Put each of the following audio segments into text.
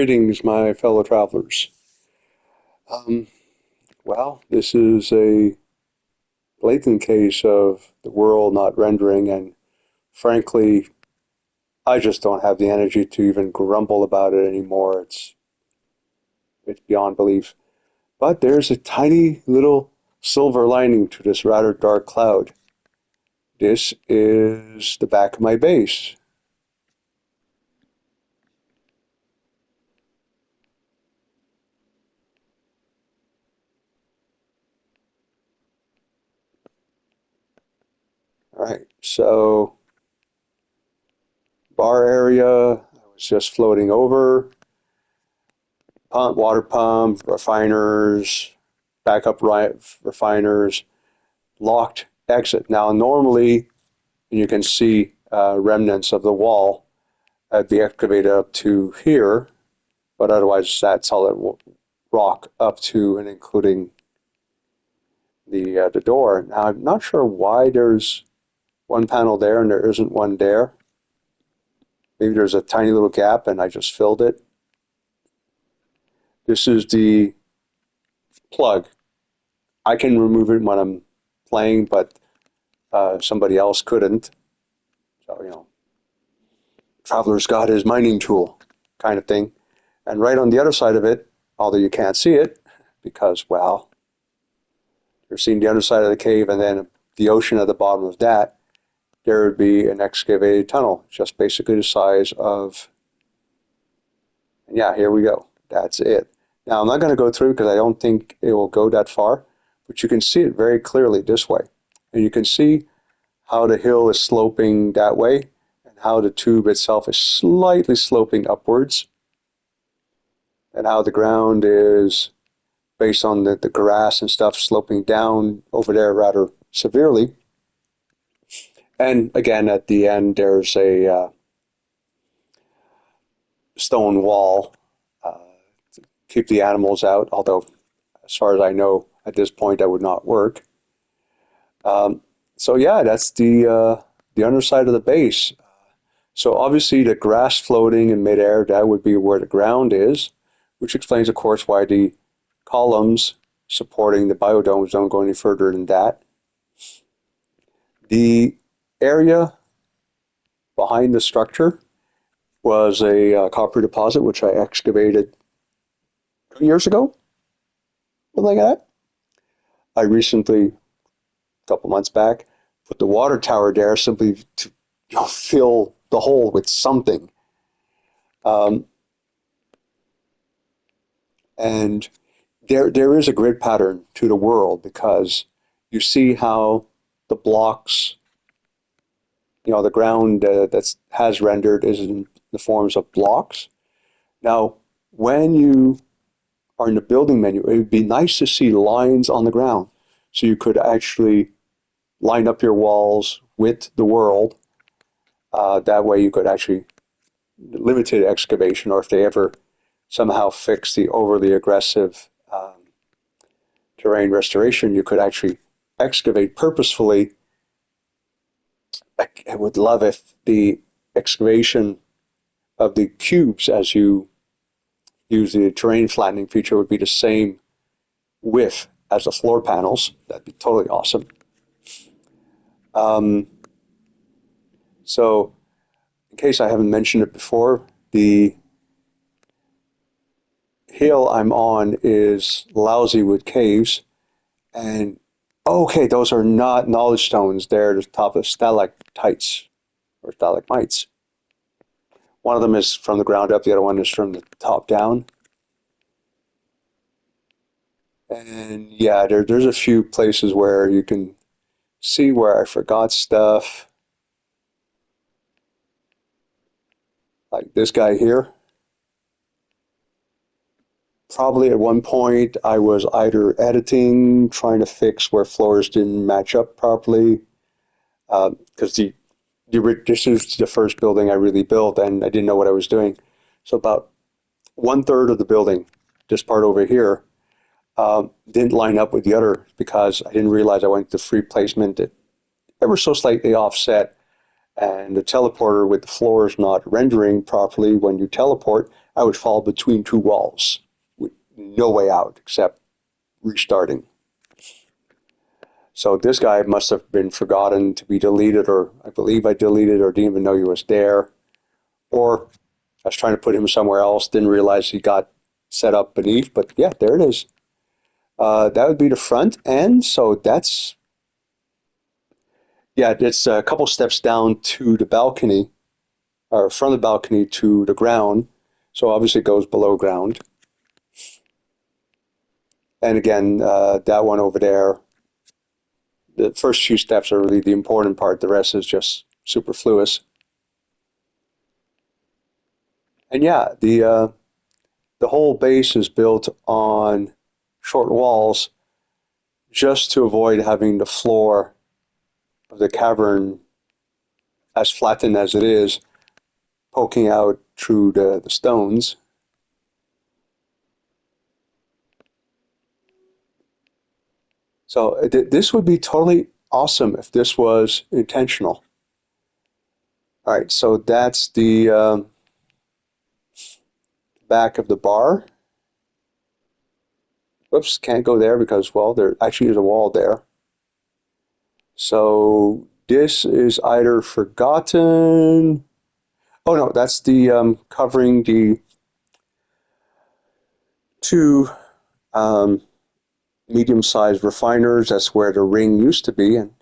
Greetings, my fellow travelers. Um, well, this is a blatant case of the world not rendering, and frankly, I just don't have the energy to even grumble about it anymore. It's beyond belief. But there's a tiny little silver lining to this rather dark cloud. This is the back of my base. All right, so bar area, I was just floating over. Pump, water pump, refiners, backup refiners, locked exit. Now, normally you can see remnants of the wall be excavated up to here, but otherwise that's solid rock up to and including the door. Now, I'm not sure why there's one panel there and there isn't one there. Maybe there's a tiny little gap and I just filled it. This is the plug. I can remove it when I'm playing, but somebody else couldn't. So, traveler's got his mining tool kind of thing. And right on the other side of it, although you can't see it, because, well, you're seeing the other side of the cave and then the ocean at the bottom of that, there would be an excavated tunnel, just basically the size of, and yeah, here we go. That's it. Now, I'm not going to go through because I don't think it will go that far, but you can see it very clearly this way. And you can see how the hill is sloping that way and how the tube itself is slightly sloping upwards and how the ground is, based on the grass and stuff, sloping down over there rather severely. And again, at the end, there's a stone wall to keep the animals out, although as far as I know, at this point, that would not work. So yeah, that's the underside of the base. So obviously the grass floating in midair, that would be where the ground is, which explains, of course, why the columns supporting the biodomes don't go any further than that. The area behind the structure was a copper deposit, which I excavated 2 years ago, something like that. I recently, a couple months back, put the water tower there simply to fill the hole with something. And there is a grid pattern to the world because you see how the blocks, the ground that has rendered is in the forms of blocks. Now, when you are in the building menu, it would be nice to see lines on the ground so you could actually line up your walls with the world. That way you could actually limited excavation, or if they ever somehow fix the overly aggressive terrain restoration, you could actually excavate purposefully. I would love if the excavation of the cubes as you use the terrain flattening feature would be the same width as the floor panels. That'd be totally awesome. So in case I haven't mentioned it before, the hill I'm on is lousy with caves, and okay, those are not knowledge stones. They're the top of stalactites or stalagmites. One of them is from the ground up, the other one is from the top down. And yeah, there's a few places where you can see where I forgot stuff. Like this guy here. Probably at one point I was either editing, trying to fix where floors didn't match up properly, because this is the first building I really built and I didn't know what I was doing. So about 1/3 of the building, this part over here, didn't line up with the other because I didn't realize I went to free placement that ever so slightly offset, and the teleporter with the floors not rendering properly when you teleport I would fall between two walls with no way out except restarting. So this guy must have been forgotten to be deleted, or I believe I deleted, or didn't even know he was there. Or I was trying to put him somewhere else, didn't realize he got set up beneath, but yeah, there it is. That would be the front end, so that's, yeah, it's a couple steps down to the balcony, or from the balcony to the ground, so obviously it goes below ground. And again, that one over there, the first few steps are really the important part, the rest is just superfluous. And yeah, the whole base is built on short walls just to avoid having the floor of the cavern, as flattened as it is, poking out through the stones. So this would be totally awesome if this was intentional. All right, so that's the back of the bar. Whoops, can't go there because, well, there actually is a wall there. So this is either forgotten. Oh no, that's the covering the two medium-sized refiners. That's where the ring used to be. And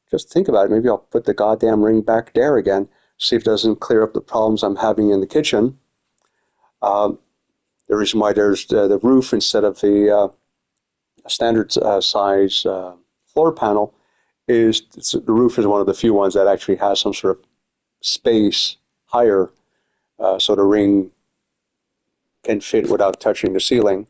just think about it. Maybe I'll put the goddamn ring back there again. See if it doesn't clear up the problems I'm having in the kitchen. The reason why there's the roof instead of the standard size floor panel is the roof is one of the few ones that actually has some sort of space higher, so the ring can fit without touching the ceiling.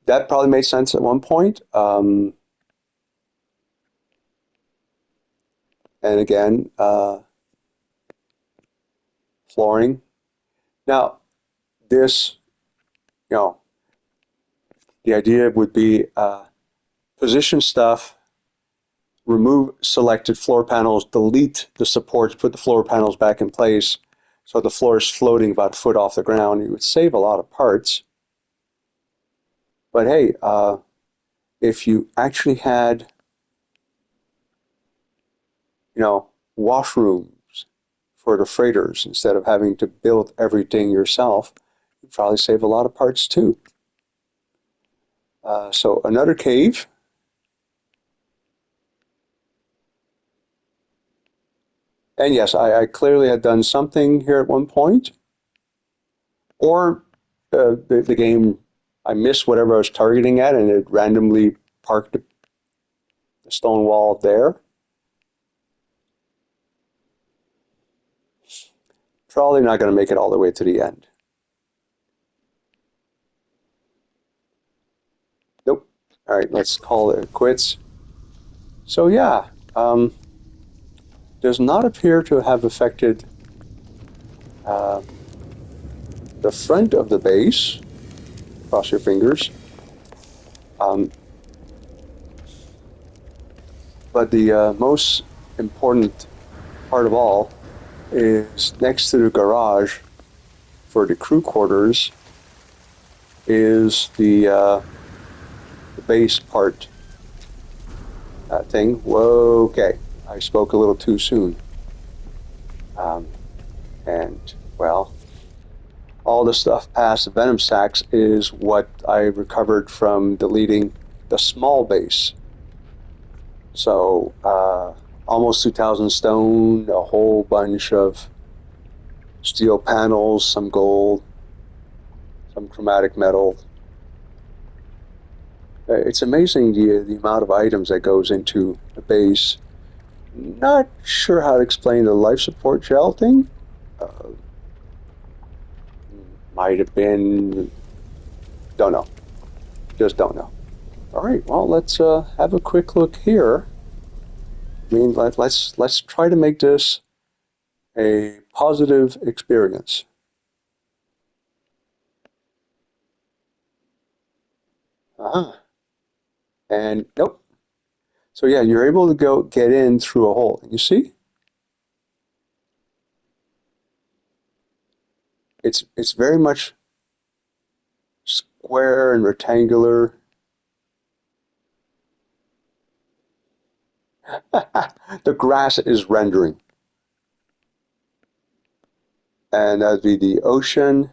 That probably made sense at one point. And again, flooring. Now, this, you know, the idea would be position stuff, remove selected floor panels, delete the supports, put the floor panels back in place so the floor is floating about a foot off the ground. You would save a lot of parts. But hey, if you actually had, washrooms for the freighters instead of having to build everything yourself, you'd probably save a lot of parts too. So another cave. And yes, I clearly had done something here at one point. Or the game, I missed whatever I was targeting at and it randomly parked the stone wall there. Probably not going to make it all the way to the end. Nope. All right, let's call it quits. So yeah, does not appear to have affected the front of the base. Cross your fingers. But the most important part of all is next to the garage for the crew quarters is the base part thing. Whoa, okay. I spoke a little too soon. And, well, all the stuff past the venom sacks is what I recovered from deleting the small base. So, almost 2,000 stone, a whole bunch of steel panels, some gold, some chromatic metal. It's amazing the amount of items that goes into a base. Not sure how to explain the life support gel thing. Might have been, don't know. Just don't know. All right, well, let's have a quick look here. I mean, let's try to make this a positive experience. Uh-huh. And nope. So yeah, you're able to get in through a hole. You see? it's very much square and rectangular. The grass is rendering. And that'd be the ocean.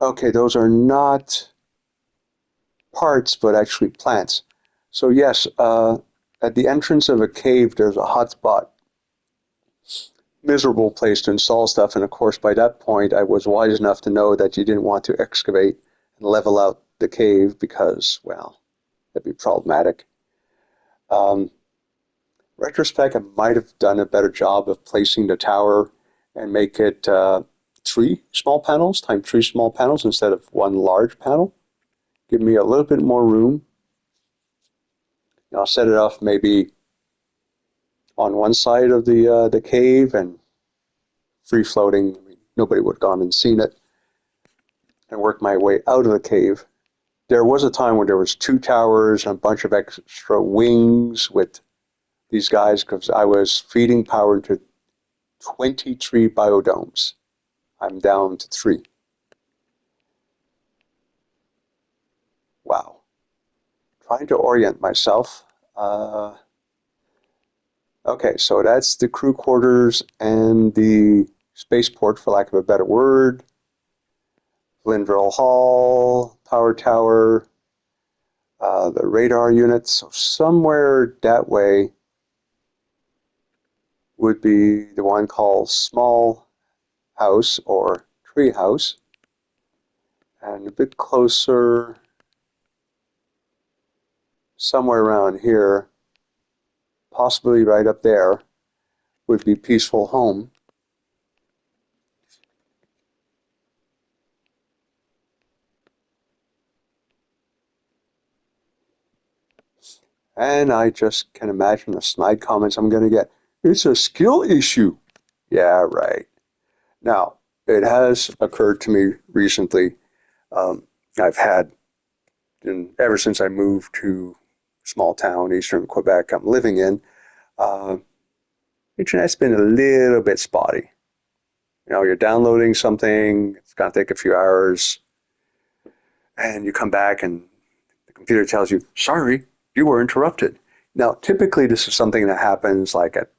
Okay, those are not parts, but actually plants. So yes, at the entrance of a cave, there's a hot spot. Miserable place to install stuff, and of course, by that point, I was wise enough to know that you didn't want to excavate and level out the cave because, well, that'd be problematic. Um, Retrospect, I might have done a better job of placing the tower and make it 3 small panels instead of one large panel. Give me a little bit more room. I'll set it off maybe on one side of the cave and free floating. I mean, nobody would have gone and seen it, and work my way out of the cave. There was a time when there was 2 towers and a bunch of extra wings with these guys because I was feeding power into 23 biodomes. I'm down to 3. Wow. Trying to orient myself. Okay, so that's the crew quarters and the spaceport, for lack of a better word. Vlindrell Hall, power tower, the radar units. So somewhere that way would be the one called Small House or Tree House. And a bit closer, somewhere around here, possibly right up there, would be Peaceful Home. And I just can imagine the snide comments I'm going to get. It's a skill issue. Yeah, right. Now, it has occurred to me recently. I've had, ever since I moved to small town, eastern Quebec I'm living in, internet's been a little bit spotty. You know, you're downloading something, it's going to take a few hours, and you come back and the computer tells you, sorry, you were interrupted. Now, typically this is something that happens like at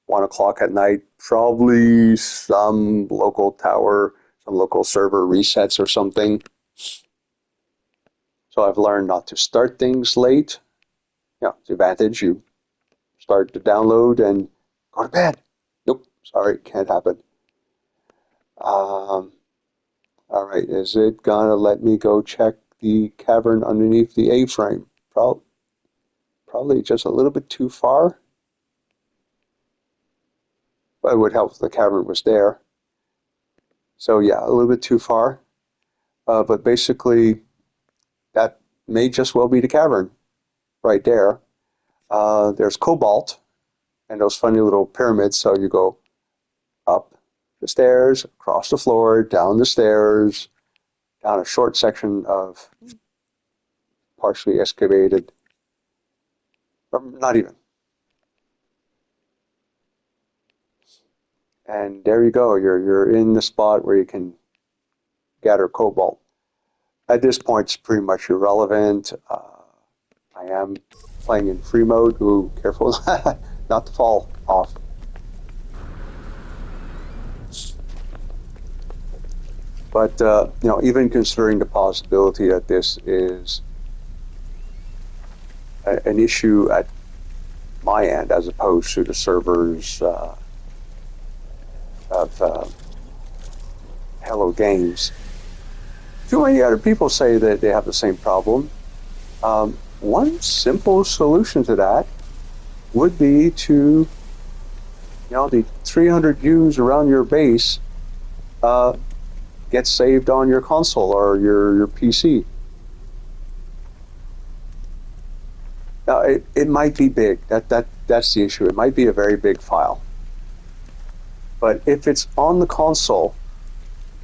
1 o'clock at night, probably some local tower, some local server resets or something. So I've learned not to start things late. Yeah, it's the advantage. You start to download and go to bed. Nope, sorry, can't happen. All right, is it gonna let me go check the cavern underneath the A-frame? Probably just a little bit too far. But it would help if the cavern was there. So yeah, a little bit too far. But basically, that may just well be the cavern right there. There's cobalt and those funny little pyramids. So you go up the stairs, across the floor, down the stairs, down a short section of partially excavated, or not even. And there you go. You're in the spot where you can gather cobalt. At this point, it's pretty much irrelevant. I am playing in free mode. Ooh, careful not to fall off. But you know, even considering the possibility that this is an issue at my end, as opposed to the servers of Hello Games, too many other people say that they have the same problem. One simple solution to that would be to, you know, the 300 views around your base get saved on your console or your PC. Now, it might be big. That's the issue. It might be a very big file. But if it's on the console,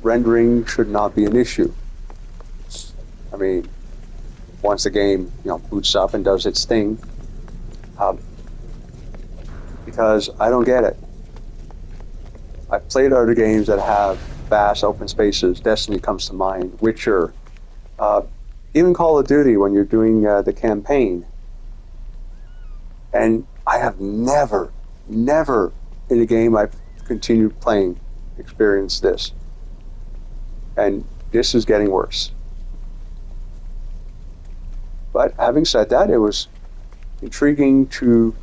rendering should not be an issue. I mean, once the game, you know, boots up and does its thing, because I don't get it. I've played other games that have vast open spaces. Destiny comes to mind, Witcher, even Call of Duty when you're doing the campaign. And I have never in a game I've continued playing experienced this. And this is getting worse. But having said that, it was intriguing to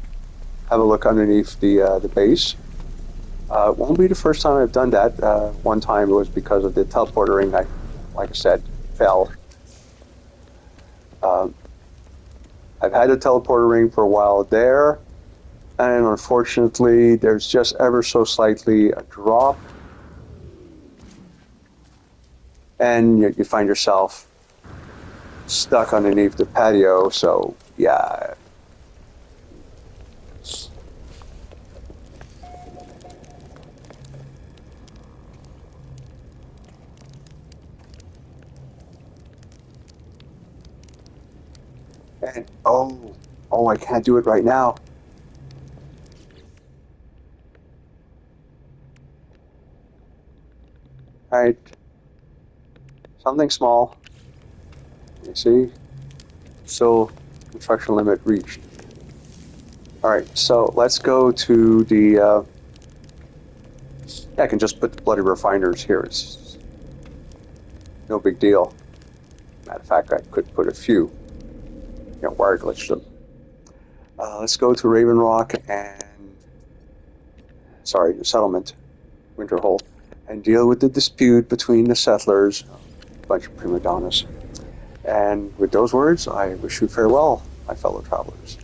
have a look underneath the base. It won't be the first time I've done that. One time it was because of the teleporter ring. Like I said, fell. I've had the teleporter ring for a while there, and unfortunately, there's just ever so slightly a drop, and you find yourself stuck underneath the patio. So yeah. And oh, I can't do it right now. All right, something small. You see, so construction limit reached. All right, so let's go to the. I can just put the bloody refiners here. It's no big deal. Matter of fact, I could put a few. Wire glitch them. Let's go to Raven Rock and the settlement, Vlindrell Hall, and deal with the dispute between the settlers, a bunch of prima donnas. And with those words, I wish you farewell, my fellow travelers.